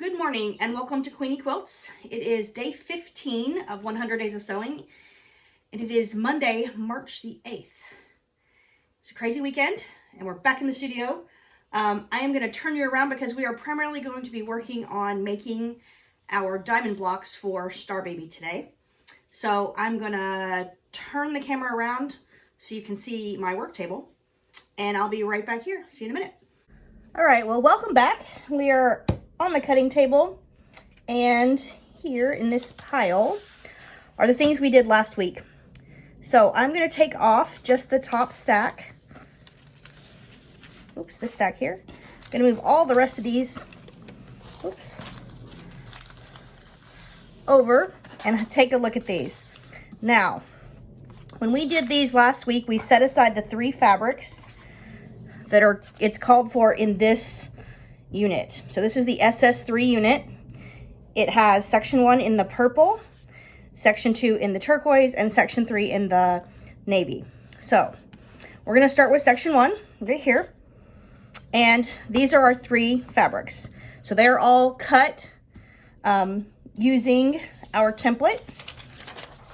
Good morning and welcome to Queenie Quilts. It is day 15 of 100 Days of Sewing and it is Monday, March the 8th. It's a crazy weekend and we're back in the studio. I am going to turn you around because we are primarily going to be working on making our diamond blocks for Star Baby today. So I'm going to turn the camera around so you can see my work table and I'll be right back here. See you in a minute. All right, well, welcome back. We are on the cutting table, and here in this pile are the things we did last week. So I'm going to take off just the top stack. Oops, this stack here. I'm going to move all the rest of these, oops, over and take a look at these. Now, when we did these last week, we set aside the 3 fabrics that are, it's called for in this unit. So this is the SS3 unit. It has section 1 in the purple, section 2 in the turquoise, and section 3 in the navy. So we're going to start with section 1 right here. And these are our 3 fabrics. So they're all cut using our template.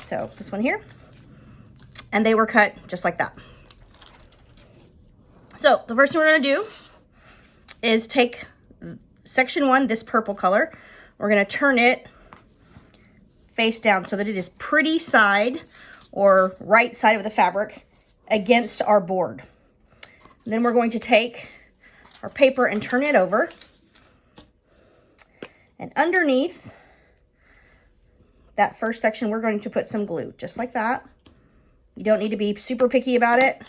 So this one here. And they were cut just like that. So the first thing we're going to do is take section 1, this purple color. We're going to turn it face down so that it is pretty side or right side of the fabric against our board. And then we're going to take our paper and turn it over. And underneath that first section, we're going to put some glue, just like that. You don't need to be super picky about it.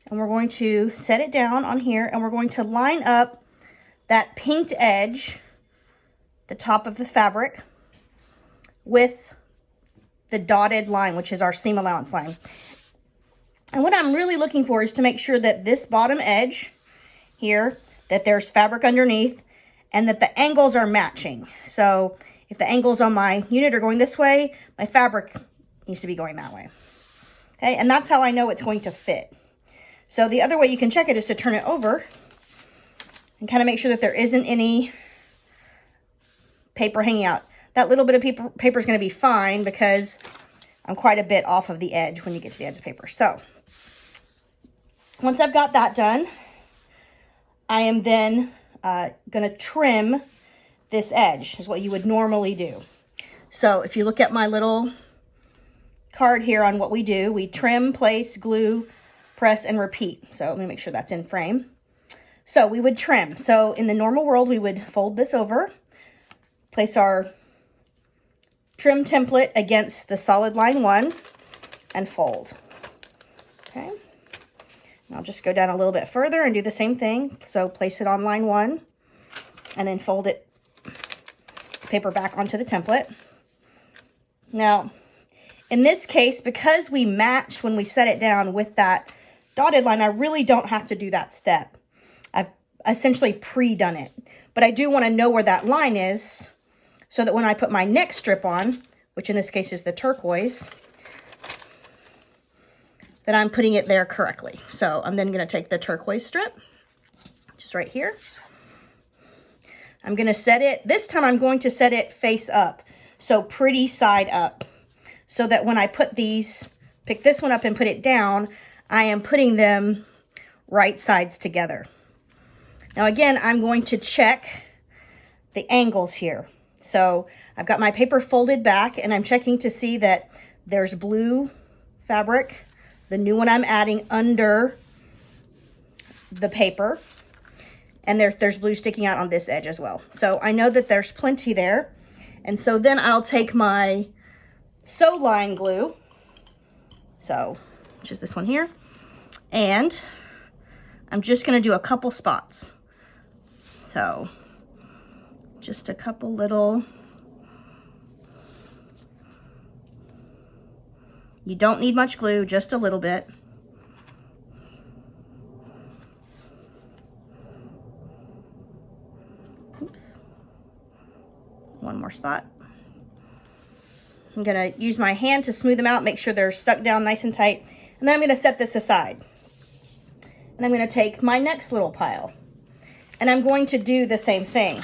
And we're going to set it down on here and we're going to line up that pinked edge, the top of the fabric, with the dotted line, which is our seam allowance line. And what I'm really looking for is to make sure that this bottom edge here, that there's fabric underneath and that the angles are matching. So if the angles on my unit are going this way, my fabric needs to be going that way. Okay, and that's how I know it's going to fit. So the other way you can check it is to turn it over and kind of make sure that there isn't any paper hanging out. That little bit of paper is going to be fine because I'm quite a bit off of the edge when you get to the edge of the paper. So once I've got that done, I am then going to trim this edge, is what you would normally do. So if you look at my little card here on what we do, we trim, place, glue, press, and repeat. So let me make sure that's in frame. So we would trim. So in the normal world, we would fold this over, place our trim template against the solid line 1, and fold. Okay. And I'll just go down a little bit further and do the same thing. So place it on line 1, and then fold it, paper back onto the template. Now, in this case, because we matched when we set it down with that dotted line, I really don't have to do that step. I've essentially pre-done it. But I do want to know where that line is so that when I put my next strip on, which in this case is the turquoise, that I'm putting it there correctly. So I'm then going to take the turquoise strip, just right here. I'm going to set it, this time I'm going to set it face up. So pretty side up. So that when I put these, pick this one up and put it down, I am putting them right sides together. Now again, I'm going to check the angles here. So I've got my paper folded back and I'm checking to see that there's blue fabric, the new one I'm adding under the paper, and there's blue sticking out on this edge as well. So I know that there's plenty there. And so then I'll take my sew line glue, so which is this one here, and I'm just going to do a couple spots. So just a couple little, you don't need much glue, just a little bit. Oops. One more spot. I'm going to use my hand to smooth them out, make sure they're stuck down nice and tight. And then I'm going to set this aside. And I'm going to take my next little pile. and I'm going to do the same thing.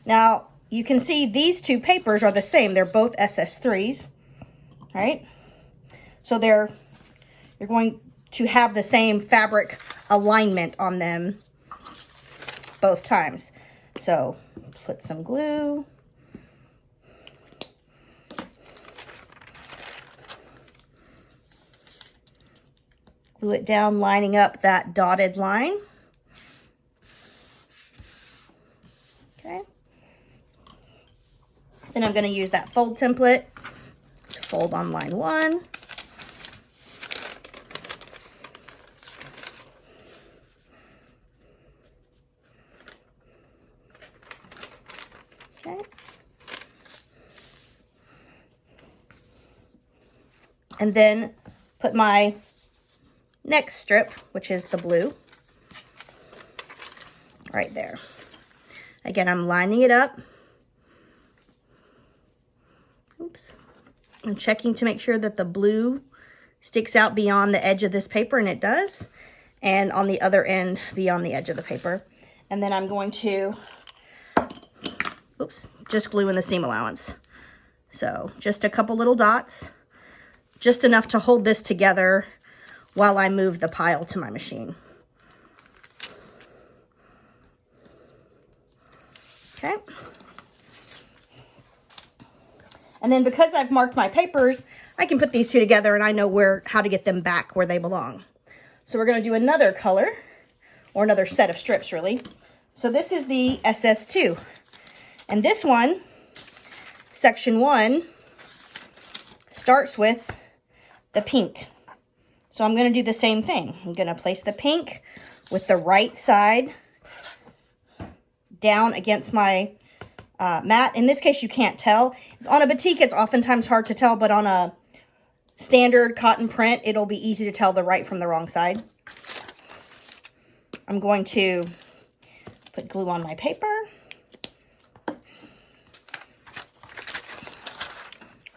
Now, you can see these two papers are the same. They're both SS3s, right? So you're going to have the same fabric alignment on them both times. So put some glue. Glue it down, lining up that dotted line. Okay. Then I'm going to use that fold template to fold on line 1. Okay. And then put my next strip, which is the blue, right there. Again, I'm lining it up. Oops. I'm checking to make sure that the blue sticks out beyond the edge of this paper, and it does. And on the other end, beyond the edge of the paper. And then I'm going to, oops, just glue in the seam allowance. So just a couple little dots, just enough to hold this together while I move the pile to my machine. Okay. And then because I've marked my papers, I can put these two together and I know how to get them back where they belong. So we're going to do another color, or another set of strips really. So this is the SS2. And this one, section 1, starts with the pink. So I'm going to do the same thing. I'm going to place the pink with the right side down against my mat. In this case, you can't tell. On a batik, it's oftentimes hard to tell, but on a standard cotton print, it'll be easy to tell the right from the wrong side. I'm going to put glue on my paper.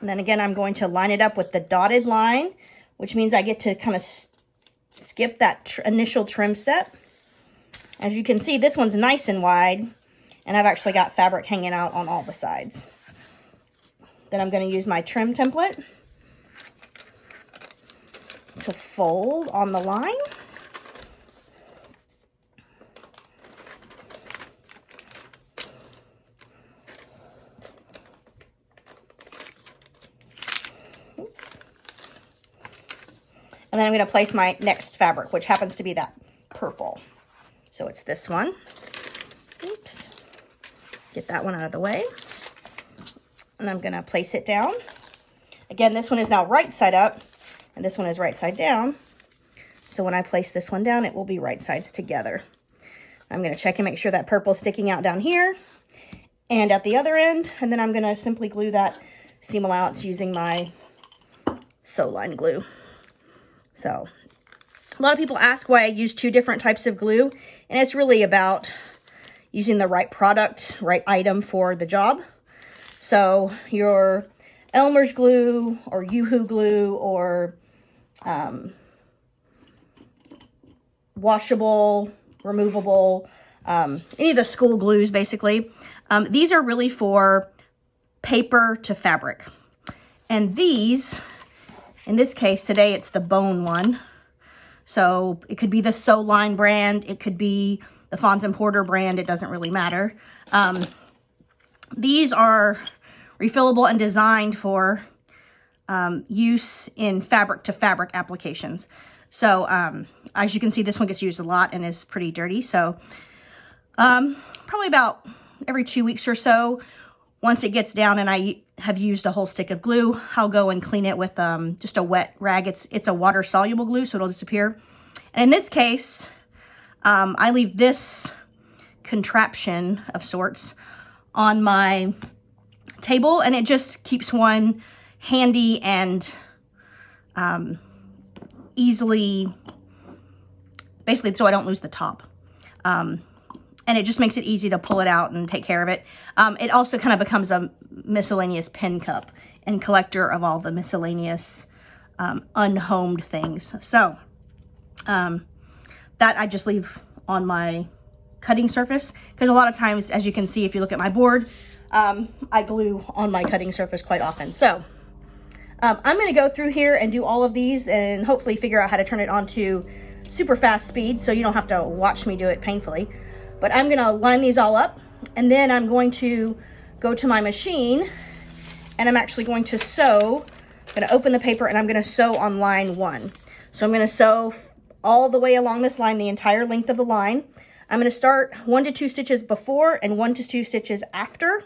And then again, I'm going to line it up with the dotted line, which means I get to kind of skip that initial trim step. As you can see, this one's nice and wide, and I've actually got fabric hanging out on all the sides. Then I'm going to use my trim template to fold on the line. Oops. And then I'm going to place my next fabric, which happens to be that purple. So it's this one. Oops. Get that one out of the way. And I'm going to place it down. Again, this one is now right side up, and this one is right side down. So when I place this one down, it will be right sides together. I'm going to check and make sure that purple is sticking out down here and at the other end. And then I'm going to simply glue that seam allowance using my sew line glue. So a lot of people ask why I use 2 different types of glue, and it's really about using the right product, right item for the job. So your Elmer's glue or Yoo-Hoo glue or washable, removable, any of the school glues basically. These are really for paper to fabric. And these, in this case today, it's the bone one. So it could be the Sew Line brand, it could be the Fons and Porter brand, it doesn't really matter. These are refillable and designed for use in fabric to fabric applications. So as you can see, this one gets used a lot and is pretty dirty. So probably about every 2 weeks or so, once it gets down and I have used a whole stick of glue, I'll go and clean it with just a wet rag. It's a water soluble glue, so it'll disappear. And in this case, I leave this contraption of sorts on my table, and it just keeps one handy and easily, basically so I don't lose the top. And it just makes it easy to pull it out and take care of it. It also kind of becomes a miscellaneous pen cup and collector of all the miscellaneous unhomed things. So that I just leave on my cutting surface, because a lot of times, as you can see, if you look at my board, I glue on my cutting surface quite often. So I'm going to go through here and do all of these and hopefully figure out how to turn it on to super fast speed so you don't have to watch me do it painfully. But I'm going to line these all up, and then I'm going to go to my machine and I'm actually going to sew. I'm going to open the paper and I'm going to sew on line 1. So I'm going to sew all the way along this line, the entire length of the line. I'm going to start 1 to 2 stitches before and 1 to 2 stitches after.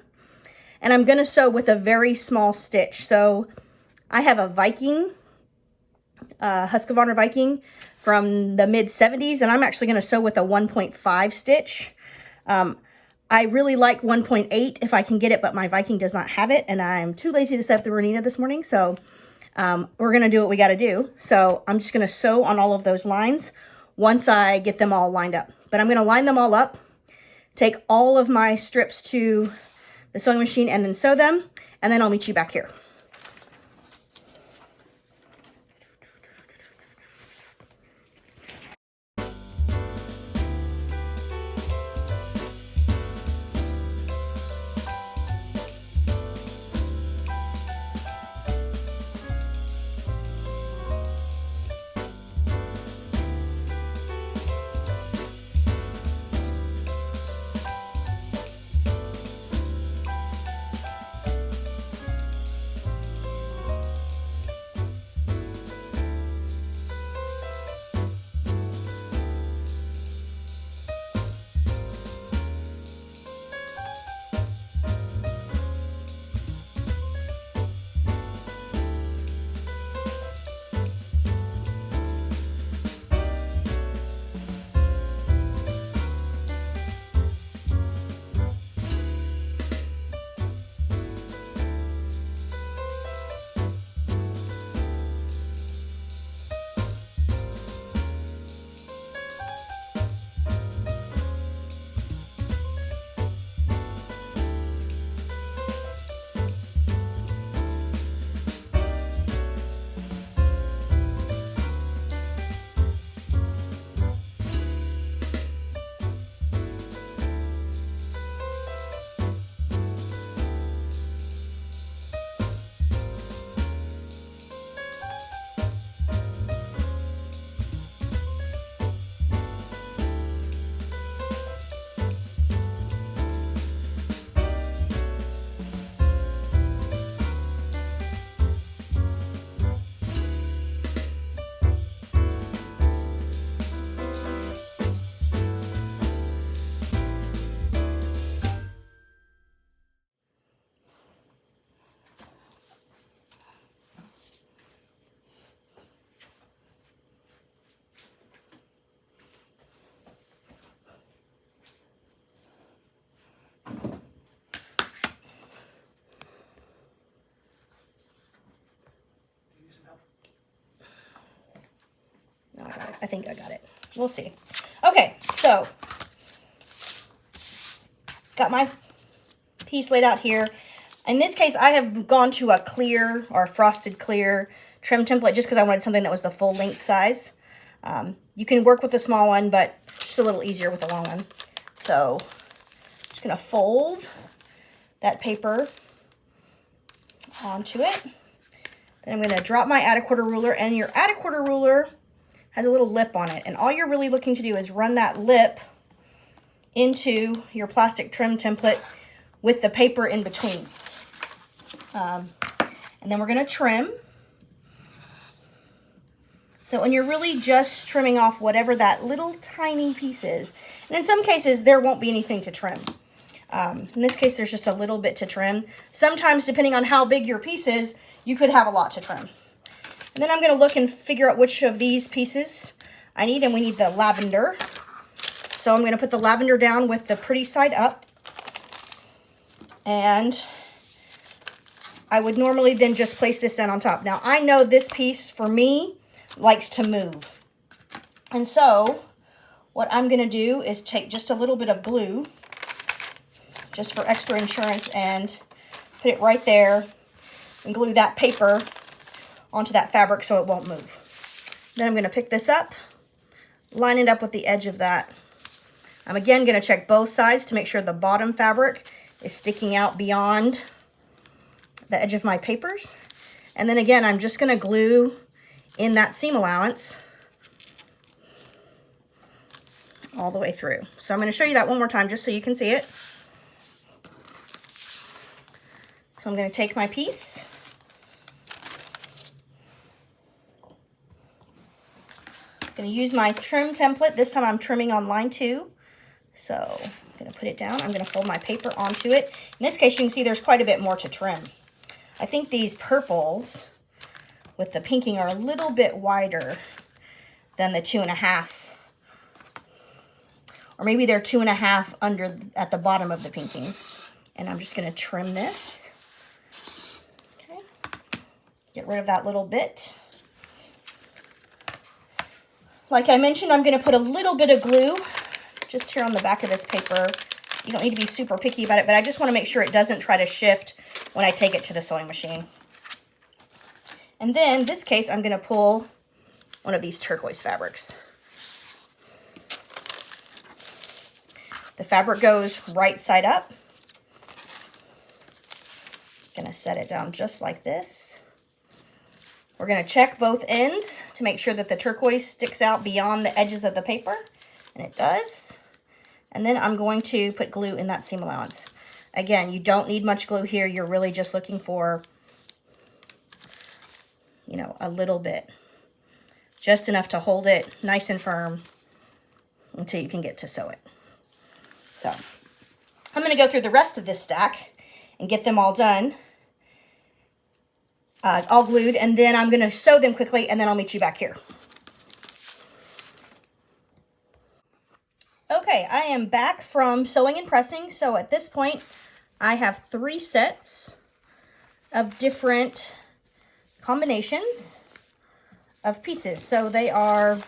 And I'm going to sew with a very small stitch. So I have a Viking, Husqvarna Viking from the mid 70s, and I'm actually going to sew with a 1.5 stitch. I really like 1.8 if I can get it, but my Viking does not have it, and I'm too lazy to set up the Renita this morning, so we're going to do what we got to do. So I'm just going to sew on all of those lines once I get them all lined up. But I'm going to line them all up, take all of my strips to the sewing machine and then sew them, and then I'll meet you back here. No, I got it. I think I got it. We'll see. Okay, so got my piece laid out here. In this case, I have gone to a clear or frosted clear trim template just because I wanted something that was the full length size. You can work with the small one, but just a little easier with the long one. So I'm just going to fold that paper onto it. Then I'm going to drop my add a quarter ruler, and your add a quarter ruler has a little lip on it, and all you're really looking to do is run that lip into your plastic trim template with the paper in between. And then we're going to trim. So, and you're really just trimming off whatever that little tiny piece is. And in some cases, there won't be anything to trim. In this case, there's just a little bit to trim. Sometimes, depending on how big your piece is, you could have a lot to trim. And then I'm going to look and figure out which of these pieces I need, and we need the lavender. So I'm going to put the lavender down with the pretty side up. And I would normally then just place this in on top. Now, I know this piece, for me, likes to move. And so, what I'm going to do is take just a little bit of glue, just for extra insurance, and put it right there and glue that paper onto that fabric so it won't move. Then I'm going to pick this up, line it up with the edge of that I'm again going to check both sides to make sure the bottom fabric is sticking out beyond the edge of my papers. And then again, I'm just going to glue in that seam allowance all the way through. So I'm going to show you that one more time just so you can see it. So I'm going to take my piece. I'm going to use my trim template. This time I'm trimming on line 2. So I'm going to put it down. I'm going to fold my paper onto it. In this case, you can see there's quite a bit more to trim. I think these purples with the pinking are a little bit wider than the 2.5. Or maybe they're 2.5 under at the bottom of the pinking. And I'm just going to trim this. Okay. Get rid of that little bit. Like I mentioned, I'm going to put a little bit of glue just here on the back of this paper. You don't need to be super picky about it, but I just want to make sure it doesn't try to shift when I take it to the sewing machine. And then, in this case, I'm going to pull one of these turquoise fabrics. The fabric goes right side up. I'm going to set it down just like this. We're going to check both ends to make sure that the turquoise sticks out beyond the edges of the paper. And it does. And then I'm going to put glue in that seam allowance. Again, you don't need much glue here. You're really just looking for, you know, a little bit. Just enough to hold it nice and firm until you can get to sew it. So I'm going to go through the rest of this stack and get them all done, all glued, and then I'm going to sew them quickly, and then I'll meet you back here. Okay, I am back from sewing and pressing. So at this point, I have 3 sets of different combinations of pieces. So they are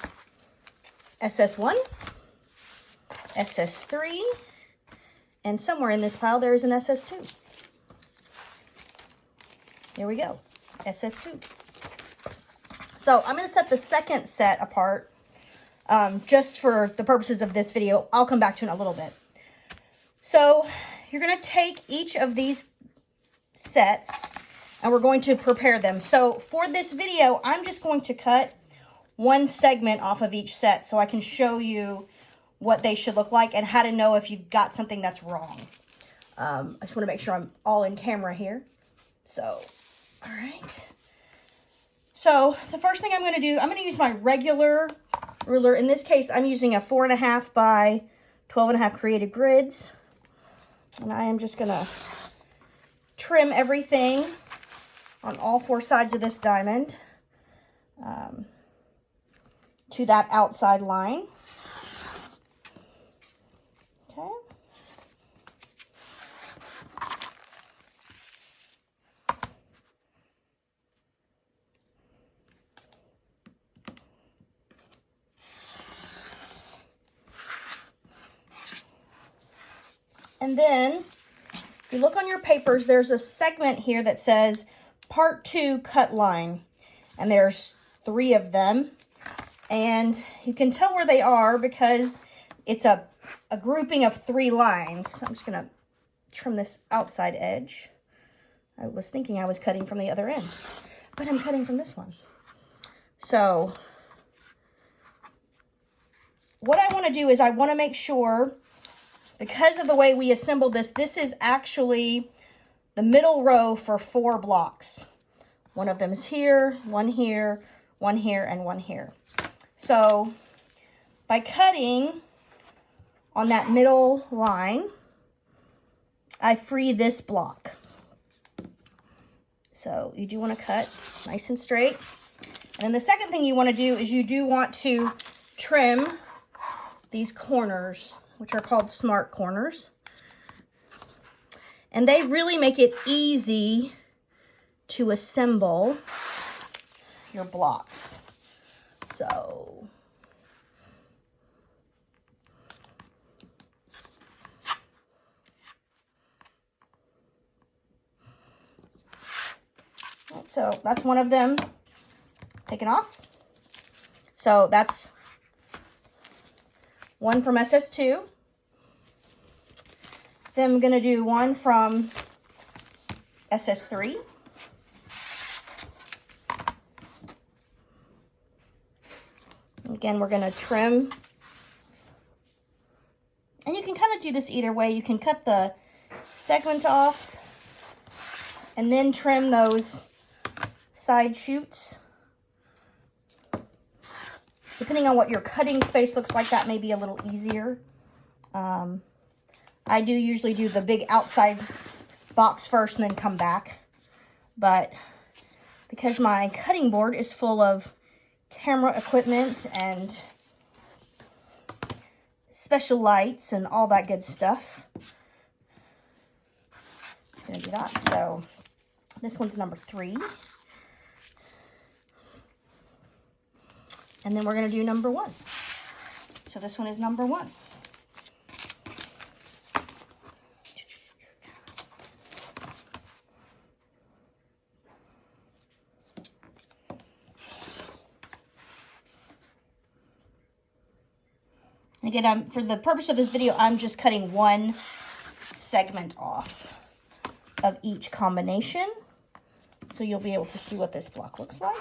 SS1, SS3, and somewhere in this pile there is an SS2. Here we go, SS2. So I'm going to set the second set apart. Just for the purposes of this video. I'll come back to it in a little bit. So you're going to take each of these sets and we're going to prepare them. So for this video, I'm just going to cut one segment off of each set so I can show you what they should look like and how to know if you've got something that's wrong. I just want to make sure I'm all in camera here. So, all right. So the first thing I'm going to do, I'm going to use my regular ruler. In this case, I'm using a 4.5 by 12.5 created grids. And I am just going to trim everything on all 4 sides of this diamond to that outside line. Okay. And then, if you look on your papers, there's a segment here that says Part 2 cut line. And there's 3 of them. And you can tell where they are because it's a grouping of 3 lines. I'm just going to trim this outside edge. I was thinking I was cutting from the other end, but I'm cutting from this one. So, what I want to do is I want to make sure, because of the way we assembled this, this is actually the middle row for 4 blocks. One of them is here, one here, one here, and one here. So by cutting on that middle line, I free this block. So you do want to cut nice and straight. And then the second thing you want to do is you do want to trim these corners, which are called smart corners. And they really make it easy to assemble your blocks. So that's one of them taken off. So that's one from SS2. Then I'm going to do one from SS3. Again, we're going to trim. And you can kind of do this either way. You can cut the segments off and then trim those side shoots. Depending on what your cutting space looks like, that may be a little easier. I do usually do the big outside box first and then come back. But because my cutting board is full of camera equipment and special lights and all that good stuff, I'm going to do that. So this one's number 3. And then we're going to do number 1. So this one is number 1. Again, for the purpose of this video, I'm just cutting one segment off of each combination. So you'll be able to see what this block looks like.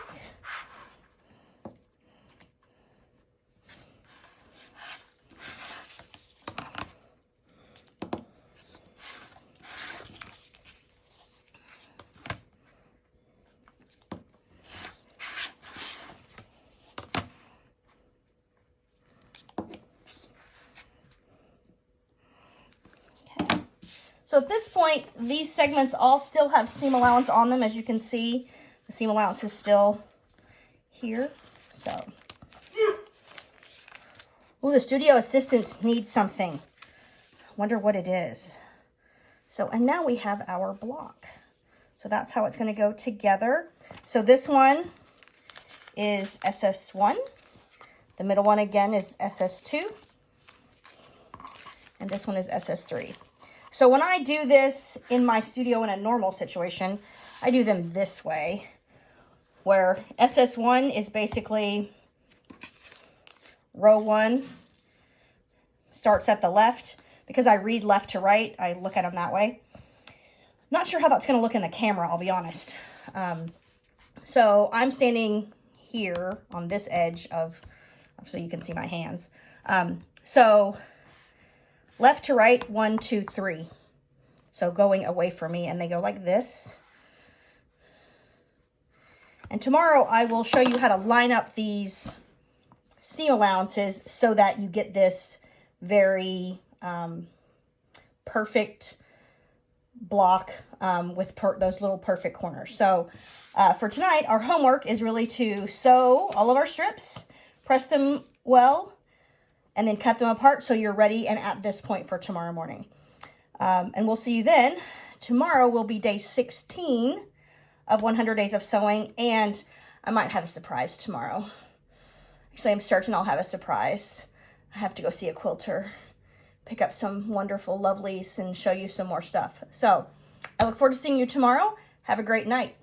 So at this point, these segments all still have seam allowance on them. As you can see, the seam allowance is still here. So, ooh, the studio assistant needs something. Wonder what it is. So, and now we have our block. So that's how it's going to go together. So this one is SS1. The middle one again is SS2. And this one is SS3. So when I do this in my studio in a normal situation, I do them this way, where SS1 is basically row 1, starts at the left. Because I read left to right, I look at them that way. Not sure how that's going to look in the camera, I'll be honest. So I'm standing here on this edge of, so you can see my hands. So left to right, 1, 2, 3. So going away from me, and they go like this. And tomorrow I will show you how to line up these seam allowances so that you get this very perfect block with those little perfect corners. So for tonight, our homework is really to sew all of our strips, press them well, and then cut them apart so you're ready and at this point for tomorrow morning. And we'll see you then. Tomorrow will be day 16 of 100 Days of Sewing, and I might have a surprise tomorrow. Actually, I'm certain I'll have a surprise. I have to go see a quilter, pick up some wonderful lovelies, and show you some more stuff. So I look forward to seeing you tomorrow. Have a great night.